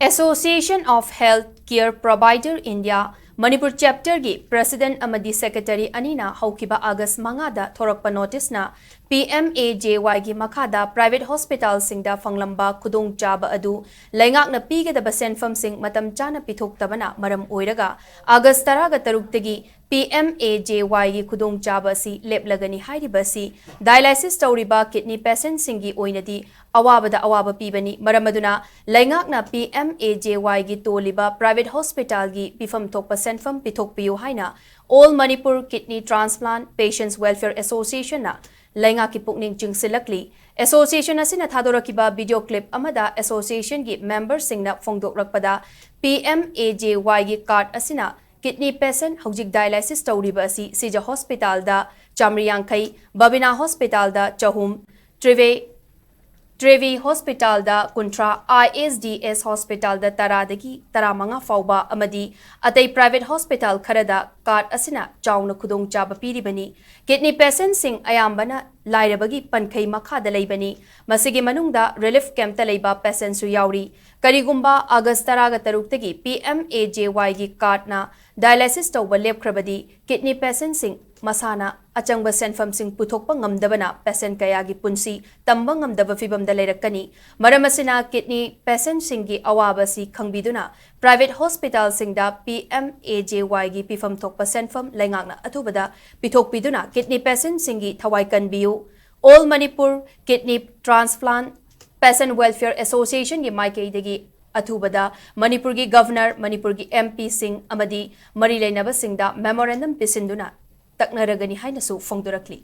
Association of Health Care Provider India Manipur chapter gi President amadi Secretary anina haukiba August mangada thorakpa notice na PMAJY gi makhada private hospital singda fanglamba khudong chaba adu laingak na pigedaba Senpham sing matam chana pithoktabana maram oiraga August 13 gi PMAJY gi khudong chaba si leplagani hairibasi dialysis tawriba kidney patient singi oinadi awabada awaba pibani maramaduna laingak na PMAJY gi toliba private hospital gi Pipham Thokpa Senpham Pithokpiyu haina All Manipur Kidney Transplant Patients Welfare Association na laingak ki pukning chingsilakli association asina thadораkiba video clip amada association gi members singna phongdokrakpada PMAJY gi card asina kidney patient hojik dialysis tawriba asi sija hospital da chamriyankhai babina hospital da chahum Trevi Hospital da Kuntra ISDS Hospital da Taradagi Taramanga Fauba Amadi Atay Private Hospital Karada Card Asina Chawna Kudong Chaba Piribani Kidney patient sing ayambana Lairabagi Pankai Makha Dalaybani Masigi Manungda Relief Camp Talayba Patient Su Yauri Karigumba August Taraga Taruktagi PMAJY gi card na dialysis tawba lepkrabadi kidney patient sing masana achangba Senpham sing puthokpa ngamdabana patient kaya gi punsi tamba ngamdaba fibamda leirakani maramasina kidney patient sing gi awaba si khangbiduna private hospital singda PMAJY gi Pipham Thokpa Senpham laingakna athubada pithokpiduna kidney patient sing gi thawai kanbiu All Manipur Kidney Transplant Patient Welfare Association gi maikaidagi Athubada, Manipur gi Governor, Manipur gi MP Singh amadi Mari Lainaba Singda Memorandum Pisinduna Taknaragani Hainasu Fongdurakli.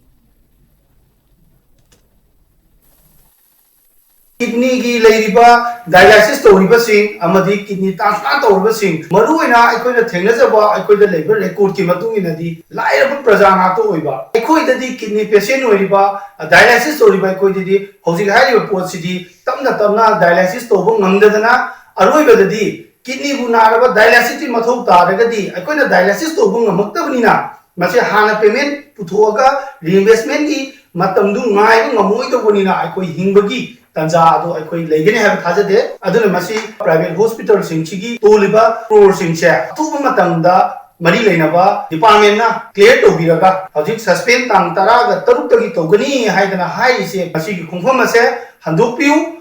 Kidney gi leiriba dialysis tawriba sing amadi kidney transplant tawriba sing maruina aikoida thengnajaba aikoida labor record ki matungina di lairaba prajana to oiba aikoida di kidney patient oiriba dialysis tawriba aikoida di hojik hairiba pot sidi tamna dialysis tawba ngamdadana aroiba di kidney bu naraba dialysis ti mathau taragadi aikoida dialysis tawba ngamaktabnina mase hana payment puthoga reimbursement gi matamdu ngai ngamoi to bonina aikoi hingbagi Tanza ado aikoi legene have thajade aduna masi private hospital singchigi toliba crore singche tuba matangda mari leinaba department na clear to biraga hojik suspend tang tara ga taruk tagi togani haidana hai se masi gi khongpham ase handokpiu